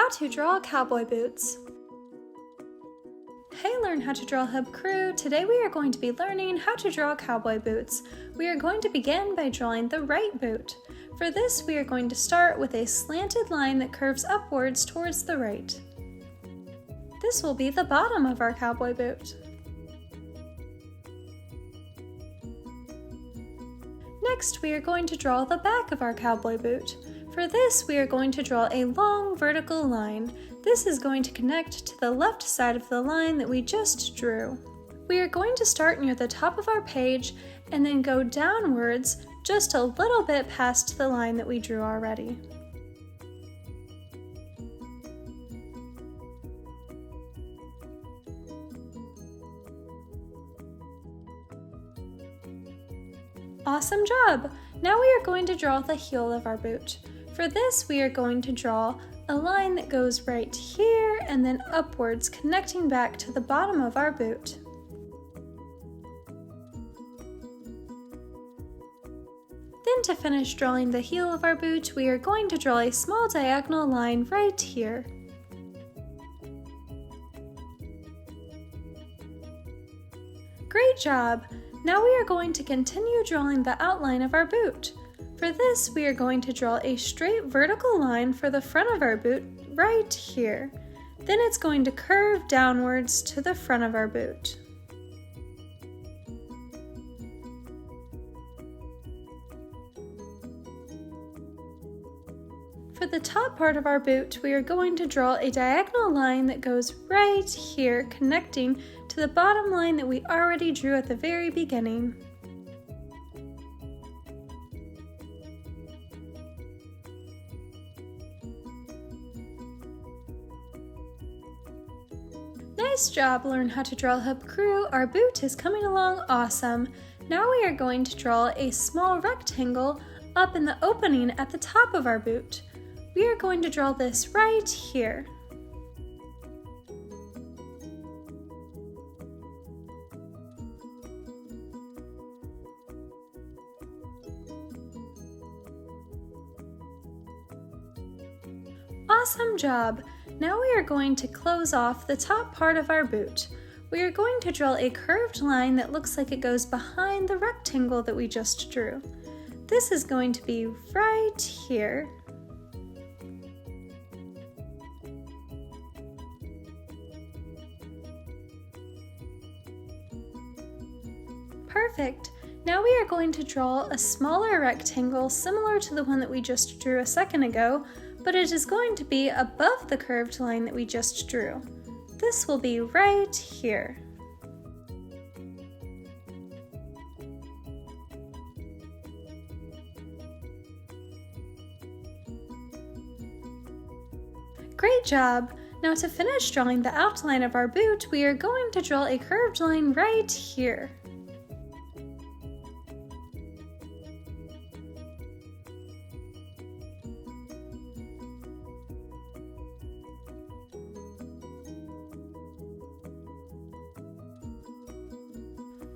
How to draw cowboy boots. Hey, Learn How to Draw Hub crew! Today we are going to be learning how to draw cowboy boots. We are going to begin by drawing the right boot. For this, we are going to start with a slanted line that curves upwards towards the right. This will be the bottom of our cowboy boot. Next, we are going to draw the back of our cowboy boot. For this, we are going to draw a long vertical line. This is going to connect to the left side of the line that we just drew. We are going to start near the top of our page and then go downwards just a little bit past the line that we drew already. Awesome job! Now we are going to draw the heel of our boot. For this, we are going to draw a line that goes right here and then upwards, connecting back to the bottom of our boot. Then to finish drawing the heel of our boot, we are going to draw a small diagonal line right here. Great job! Now we are going to continue drawing the outline of our boot. For this, we are going to draw a straight vertical line for the front of our boot right here. Then it's going to curve downwards to the front of our boot. For the top part of our boot, we are going to draw a diagonal line that goes right here, connecting to the bottom line that we already drew at the very beginning. Nice job, Learn How to Draw Hub crew! Our boot is coming along awesome. Now we are going to draw a small rectangle up in the opening at the top of our boot. We are going to draw this right here. Awesome job! Now we are going to close off the top part of our boot. We are going to draw a curved line that looks like it goes behind the rectangle that we just drew. This is going to be right here. Perfect! Now we are going to draw a smaller rectangle similar to the one that we just drew a second ago, but it is going to be above the curved line that we just drew. This will be right here. Great job! Now to finish drawing the outline of our boot, we are going to draw a curved line right here.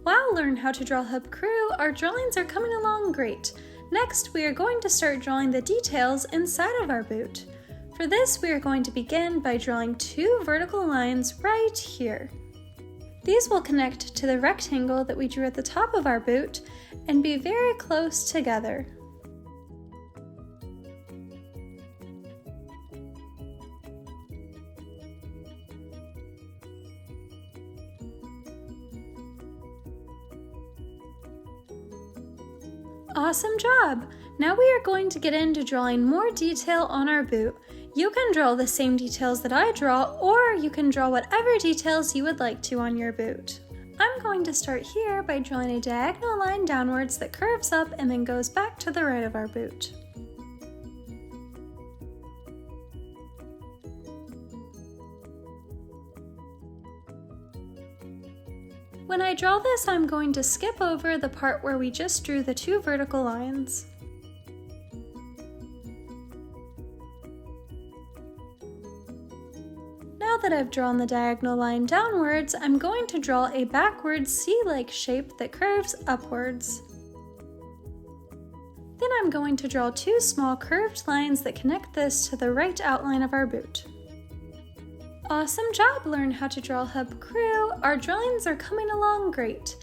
Wow, Learn How to Draw Hub crew! Our drawings are coming along great. Next, we are going to start drawing the details inside of our boot. For this, we are going to begin by drawing two vertical lines right here. These will connect to the rectangle that we drew at the top of our boot and be very close together. Awesome job! Now we are going to get into drawing more detail on our boot. You can draw the same details that I draw, or you can draw whatever details you would like to on your boot. I'm going to start here by drawing a diagonal line downwards that curves up and then goes back to the right of our boot. When I draw this, I'm going to skip over the part where we just drew the two vertical lines. Now that I've drawn the diagonal line downwards, I'm going to draw a backwards C-like shape that curves upwards. Then I'm going to draw two small curved lines that connect this to the right outline of our boot. Awesome job! Learn how to draw hub crew. Our drawings are coming along great.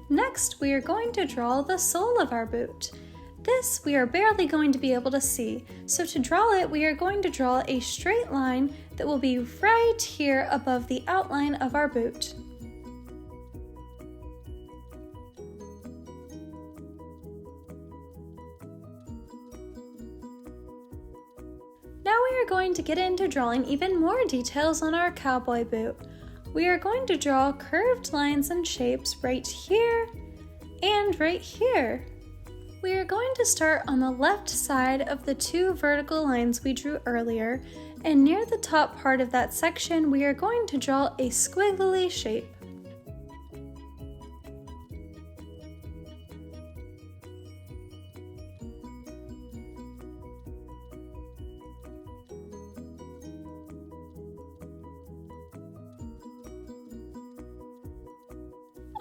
Next, we are going to draw the sole of our boot. This we are barely going to be able to see, so to draw it, we are going to draw a straight line that will be right here above the outline of our boot. Now we are going to get into drawing even more details on our cowboy boot. We are going to draw curved lines and shapes right here and right here. We are going to start on the left side of the two vertical lines we drew earlier, and near the top part of that section we are going to draw a squiggly shape.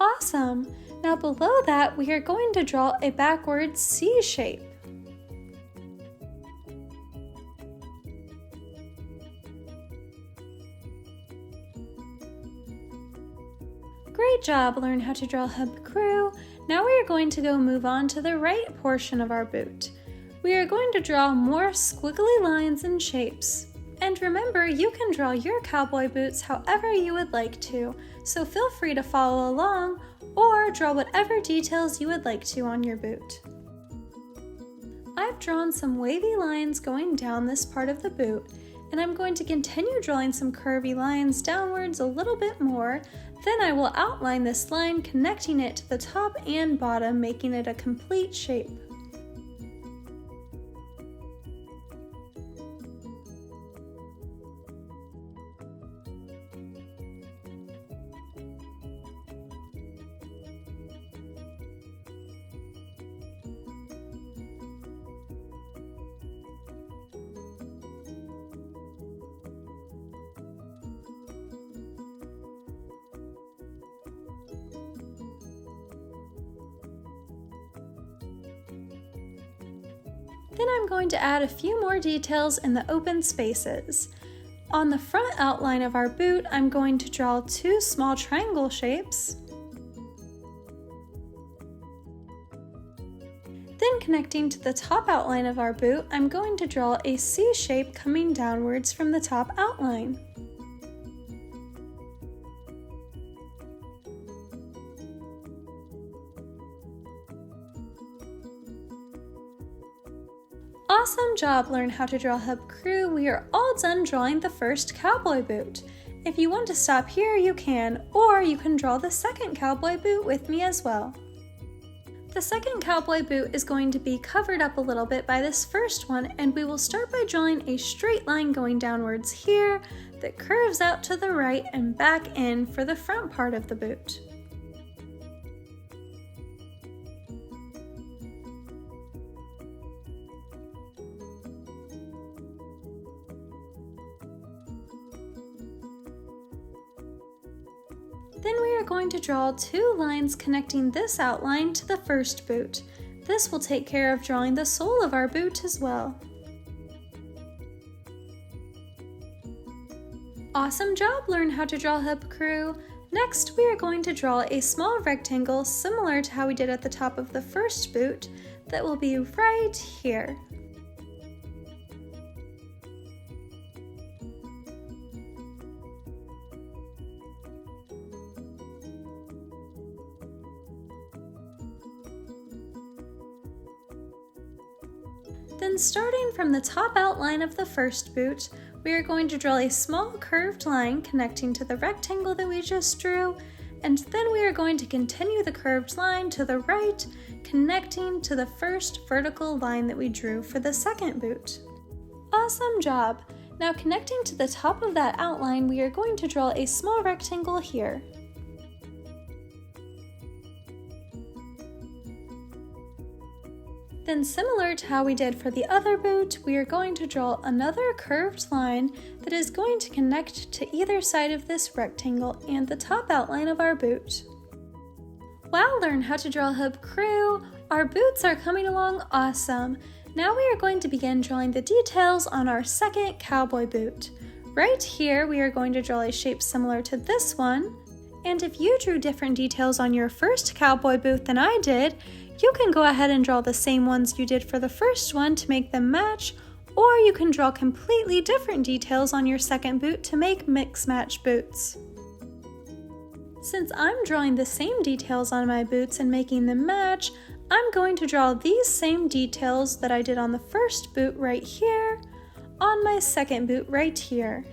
Awesome! Now below that, we are going to draw a backwards C shape. Great job! Learn how to draw hub crew. Now we are going to move on to the right portion of our boot. We are going to draw more squiggly lines and shapes. And remember, you can draw your cowboy boots however you would like to, so feel free to follow along or draw whatever details you would like to on your boot. I've drawn some wavy lines going down this part of the boot, and I'm going to continue drawing some curvy lines downwards a little bit more. Then I will outline this line, connecting it to the top and bottom, making it a complete shape. Then I'm going to add a few more details in the open spaces. On the front outline of our boot, I'm going to draw two small triangle shapes. Then connecting to the top outline of our boot, I'm going to draw a C shape coming downwards from the top outline. Awesome job! Learn how to draw hub crew. We are all done drawing the first cowboy boot. If you want to stop here, you can, or you can draw the second cowboy boot with me as well. The second cowboy boot is going to be covered up a little bit by this first one, and we will start by drawing a straight line going downwards here that curves out to the right and back in for the front part of the boot. Then we are going to draw two lines connecting this outline to the first boot. This will take care of drawing the sole of our boot as well. Awesome job! Learn how to draw hub crew. Next, we are going to draw a small rectangle similar to how we did at the top of the first boot that will be right here. Then starting from the top outline of the first boot, we are going to draw a small curved line connecting to the rectangle that we just drew, and then we are going to continue the curved line to the right, connecting to the first vertical line that we drew for the second boot. Awesome job! Now connecting to the top of that outline, we are going to draw a small rectangle here. Then similar to how we did for the other boot, we are going to draw another curved line that is going to connect to either side of this rectangle and the top outline of our boot. Wow, learn how to draw hub crew! Our boots are coming along awesome! Now we are going to begin drawing the details on our second cowboy boot. Right here, we are going to draw a shape similar to this one. And if you drew different details on your first cowboy boot than I did, you can go ahead and draw the same ones you did for the first one to make them match, or you can draw completely different details on your second boot to make mix-match boots. Since I'm drawing the same details on my boots and making them match, I'm going to draw these same details that I did on the first boot right here on my second boot right here.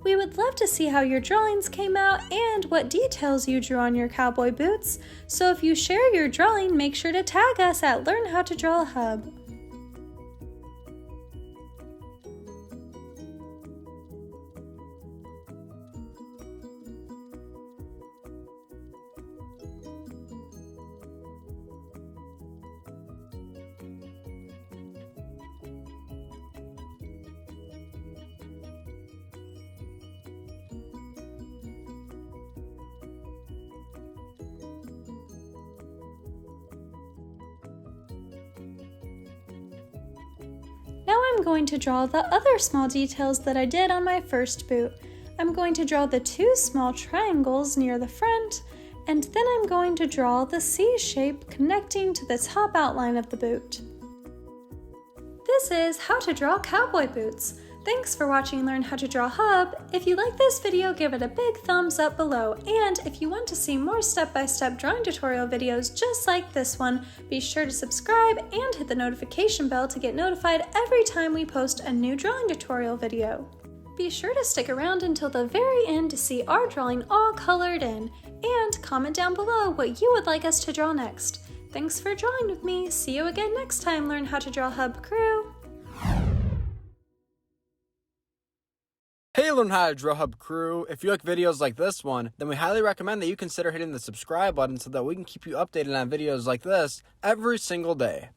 We would love to see how your drawings came out and what details you drew on your cowboy boots, so if you share your drawing, make sure to tag us at Learn How to Draw Hub. Now I'm going to draw the other small details that I did on my first boot. I'm going to draw the two small triangles near the front, and then I'm going to draw the C shape connecting to the top outline of the boot. This is how to draw cowboy boots. Thanks for watching Learn How to Draw Hub. If you like this video, give it a big thumbs up below. And if you want to see more step-by-step drawing tutorial videos just like this one, be sure to subscribe and hit the notification bell to get notified every time we post a new drawing tutorial video. Be sure to stick around until the very end to see our drawing all colored in, and comment down below what you would like us to draw next. Thanks for drawing with me. See you again next time, Learn How to Draw Hub crew. Hey Learn How to Draw Hub crew, if you like videos like this one, then we highly recommend that you consider hitting the subscribe button so that we can keep you updated on videos like this every single day.